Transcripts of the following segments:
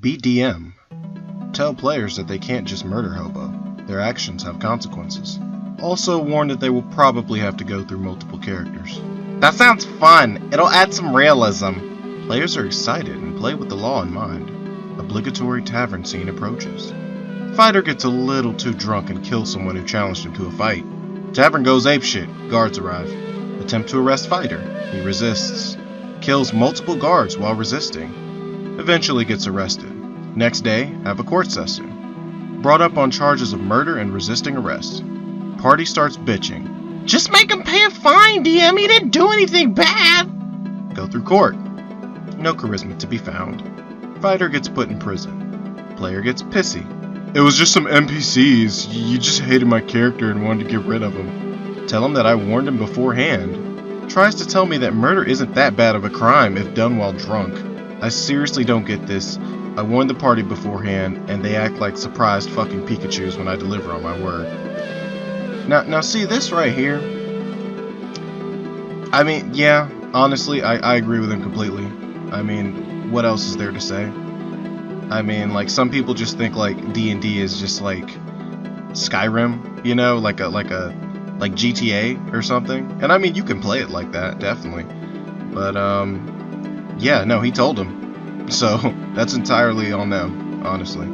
BDM. Tell players that they can't just murder Hobo. Their actions have consequences. Also warn that they will probably have to go through multiple characters. That sounds fun! It'll add some realism! Players are excited and play with the law in mind. Obligatory tavern scene approaches. Fighter gets a little too drunk and kills someone who challenged him to a fight. Tavern goes apeshit. Guards arrive. Attempt to arrest Fighter. He resists. Kills multiple guards while resisting. Eventually gets arrested. Next day, have a court session. Brought up on charges of murder and resisting arrest. Party starts bitching. Just make him pay a fine, DM. He didn't do anything bad. Go through court. No charisma to be found. Fighter gets put in prison. Player gets pissy. It was just some NPCs. You just hated my character and wanted to get rid of him. Tell him that I warned him beforehand. Tries to tell me that murder isn't that bad of a crime if done while drunk. I seriously don't get this. I warned the party beforehand, and they act like surprised fucking Pikachus when I deliver on my word. Now see this right here? I mean, yeah, honestly, I agree with him completely. I mean, what else is there to say? I mean, like, some people just think like D&D is just like Skyrim, you know, like GTA or something. And I mean, you can play it like that, definitely. But yeah, no, he told him. So that's entirely on them, honestly.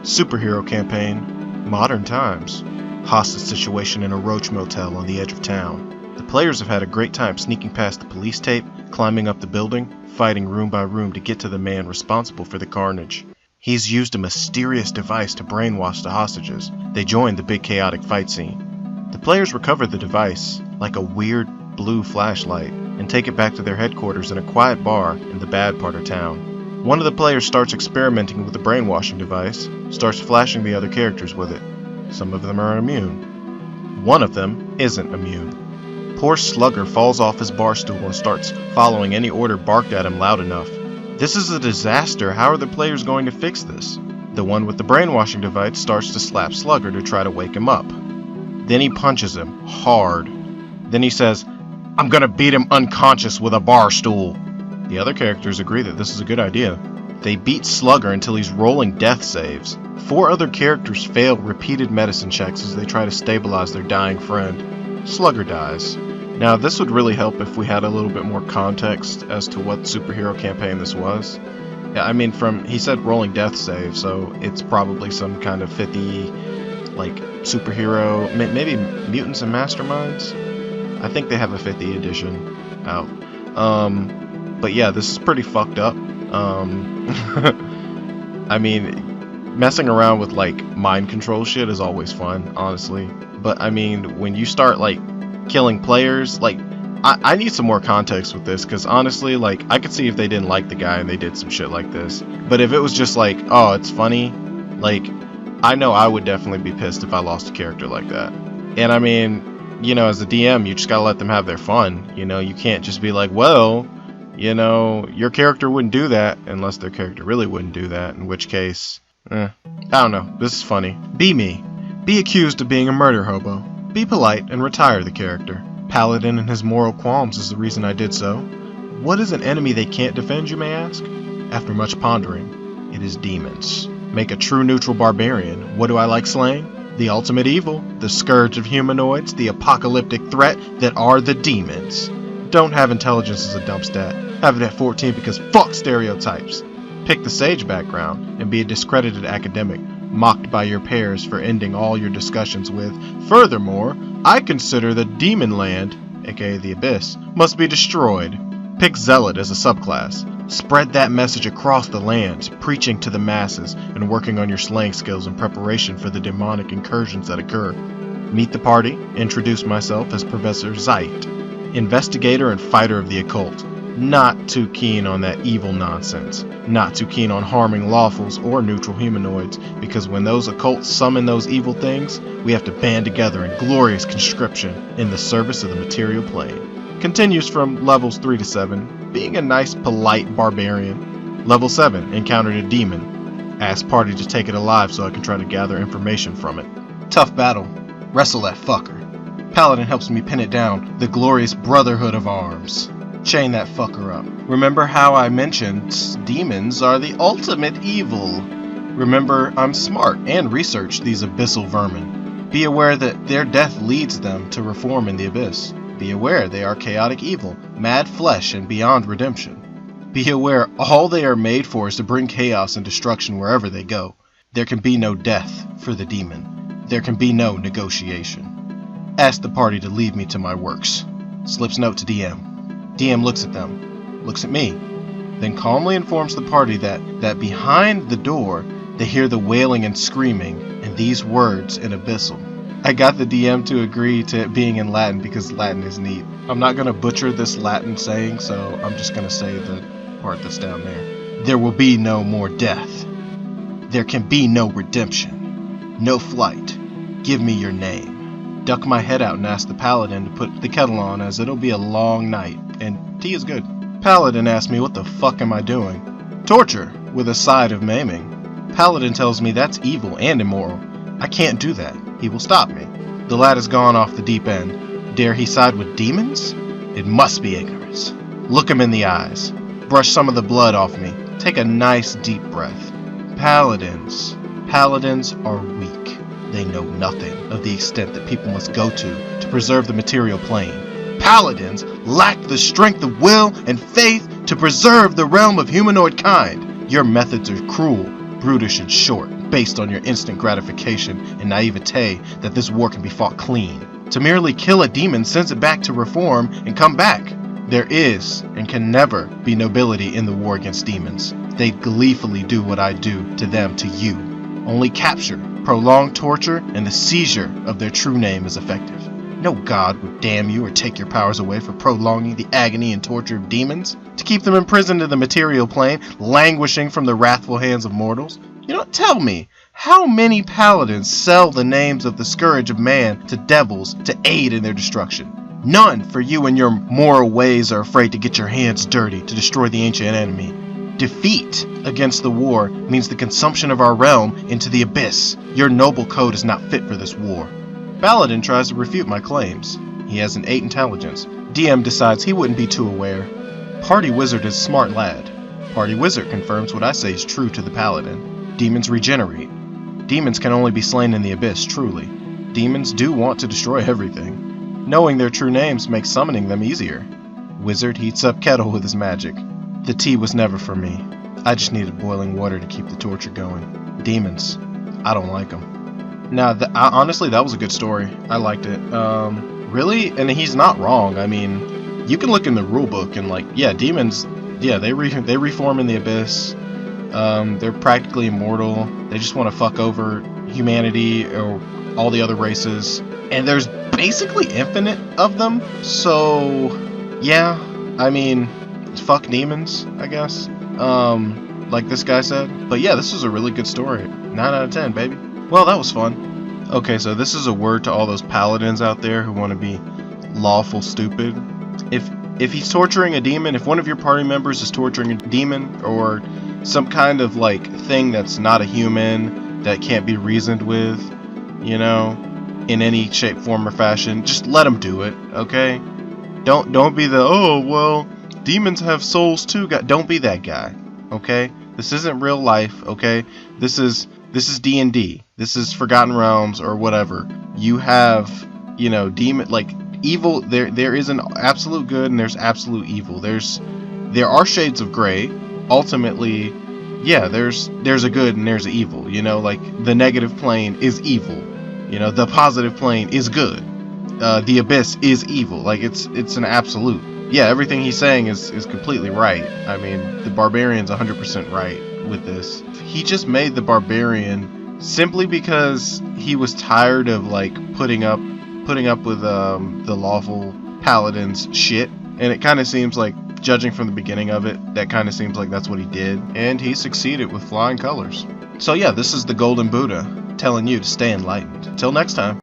Superhero campaign, modern times. Hostage situation in a roach motel on the edge of town. The players have had a great time sneaking past the police tape, climbing up the building, fighting room by room to get to the man responsible for the carnage. He's used a mysterious device to brainwash the hostages. They join the big chaotic fight scene. The players recover the device, like a weird blue flashlight, and take it back to their headquarters in a quiet bar in the bad part of town. One of the players starts experimenting with the brainwashing device, starts flashing the other characters with it. Some of them are immune. One of them isn't immune. Poor Slugger falls off his bar stool and starts following any order barked at him loud enough. This is a disaster. How are the players going to fix this? The one with the brainwashing device starts to slap Slugger to try to wake him up. Then he punches him hard. Then he says, "I'm gonna beat him unconscious with a bar stool." The other characters agree that this is a good idea. They beat Slugger until he's rolling death saves. 4 other characters fail repeated medicine checks as they try to stabilize their dying friend. Slugger dies. Now, this would really help if we had a little bit more context as to what superhero campaign this was. Yeah, I mean, he said rolling death save, so it's probably some kind of 50, like, superhero, maybe Mutants and Masterminds? I think they have a 50 edition out. But yeah, this is pretty fucked up. I mean, messing around with, like, mind control shit is always fun, honestly. But, I mean, when you start, like, killing players, like, I need some more context with this, because honestly, like, I could see if they didn't like the guy and they did some shit like this. But if it was just like, oh, it's funny, like, I know I would definitely be pissed if I lost a character like that. And I mean, you know, as a DM, you just gotta let them have their fun, you know, you can't just be like, well, you know, your character wouldn't do that, unless their character really wouldn't do that, in which case, I don't know, this is funny. Be me. Be accused of being a murder hobo. Be polite and retire the character. Paladin and his moral qualms is the reason I did so. What is an enemy they can't defend, you may ask? After much pondering, it is demons. Make a true neutral barbarian. What do I like slaying? The ultimate evil, the scourge of humanoids, the apocalyptic threat that are the demons. Don't have intelligence as a dump stat. Have it at 14 because fuck stereotypes. Pick the sage background and be a discredited academic, mocked by your peers for ending all your discussions with, "Furthermore, I consider the demon land, aka the abyss, must be destroyed." Pick zealot as a subclass. Spread that message across the lands, preaching to the masses and working on your slaying skills in preparation for the demonic incursions that occur. Meet the party. Introduce myself as Professor Zeit, investigator and fighter of the occult. Not too keen on that evil nonsense. Not too keen on harming lawfuls or neutral humanoids, because when those occults summon those evil things, we have to band together in glorious conscription in the service of the material plane. Continues from levels 3 to 7, being a nice, polite barbarian. Level 7, encountered a demon. Asked party to take it alive so I can try to gather information from it. Tough battle. Wrestle that fucker. Paladin helps me pin it down. The glorious brotherhood of arms. Chain that fucker up. Remember how I mentioned demons are the ultimate evil. Remember, I'm smart and research these abyssal vermin. Be aware that their death leads them to reform in the abyss. Be aware they are chaotic evil, mad flesh, and beyond redemption. Be aware all they are made for is to bring chaos and destruction wherever they go. There can be no death for the demon. There can be no negotiation. Ask the party to leave me to my works. Slips note to DM. DM looks at them, looks at me, then calmly informs the party that behind the door they hear the wailing and screaming and these words in abyssal. I got the DM to agree to it being in Latin because Latin is neat. I'm not going to butcher this Latin saying, so I'm just going to say the part that's down there. There will be no more death. There can be no redemption. No flight. Give me your name. Duck my head out and ask the paladin to put the kettle on, as it'll be a long night, and tea is good. Paladin asks me what the fuck am I doing? Torture, with a side of maiming. Paladin tells me that's evil and immoral. I can't do that. He will stop me. The lad has gone off the deep end. Dare he side with demons? It must be ignorance. Look him in the eyes. Brush some of the blood off me. Take a nice deep breath. Paladins are weak. They know nothing of the extent that people must go to preserve the material plane. Paladins lack the strength of will and faith to preserve the realm of humanoid kind. Your methods are cruel, brutish, and short, based on your instant gratification and naivete that this war can be fought clean. To merely kill a demon sends it back to reform and come back. There is and can never be nobility in the war against demons. They gleefully do what I do to them to you. Only capture, prolonged torture, and the seizure of their true name is effective. No god would damn you or take your powers away for prolonging the agony and torture of demons, to keep them imprisoned in the material plane, languishing from the wrathful hands of mortals. You know, tell me, how many paladins sell the names of the scourge of man to devils to aid in their destruction? None, for you and your moral ways are afraid to get your hands dirty to destroy the ancient enemy. Defeat against the war means the consumption of our realm into the abyss. Your noble code is not fit for this war. Paladin tries to refute my claims. He has an 8 intelligence. DM decides he wouldn't be too aware. Party Wizard is a smart lad. Party Wizard confirms what I say is true to the Paladin. Demons regenerate. Demons can only be slain in the abyss, truly. Demons do want to destroy everything. Knowing their true names makes summoning them easier. Wizard heats up kettle with his magic. The tea was never for me. I just needed boiling water to keep the torture going. Demons. I don't like them. Now, honestly, that was a good story. I liked it. Really? And he's not wrong. I mean, you can look in the rulebook and, like, yeah, demons, yeah, they reform in the abyss. They're practically immortal. They just want to fuck over humanity or all the other races. And there's basically infinite of them. So, yeah, I mean, fuck demons, I guess. Like this guy said. But yeah, this was a really good story. 9 out of 10, baby. Well, that was fun. Okay, so this is a word to all those paladins out there who want to be lawful stupid. If he's torturing a demon, if one of your party members is torturing a demon or some kind of like thing that's not a human, that can't be reasoned with, you know, in any shape, form, or fashion, just let them do it, okay? Don't be the, oh, well, demons have souls too guy. Don't be that guy, okay? This isn't real life, okay? This is D&D. This is Forgotten Realms or whatever. You have, you know, demon, like, evil. There is an absolute good and there's absolute evil. There are shades of gray. Ultimately, yeah, there's a good and there's an evil. You know, like, the negative plane is evil. You know, the positive plane is good. The abyss is evil. Like, it's an absolute. Yeah, everything he's saying is completely right. I mean, the barbarian's 100% right with this. He just made the barbarian simply because he was tired of, like, putting up with the lawful paladin's shit. And it kind of seems like, judging from the beginning of it, that kind of seems like that's what he did. And he succeeded with flying colors. So yeah, this is the Golden Buddha telling you to stay enlightened. Till next time.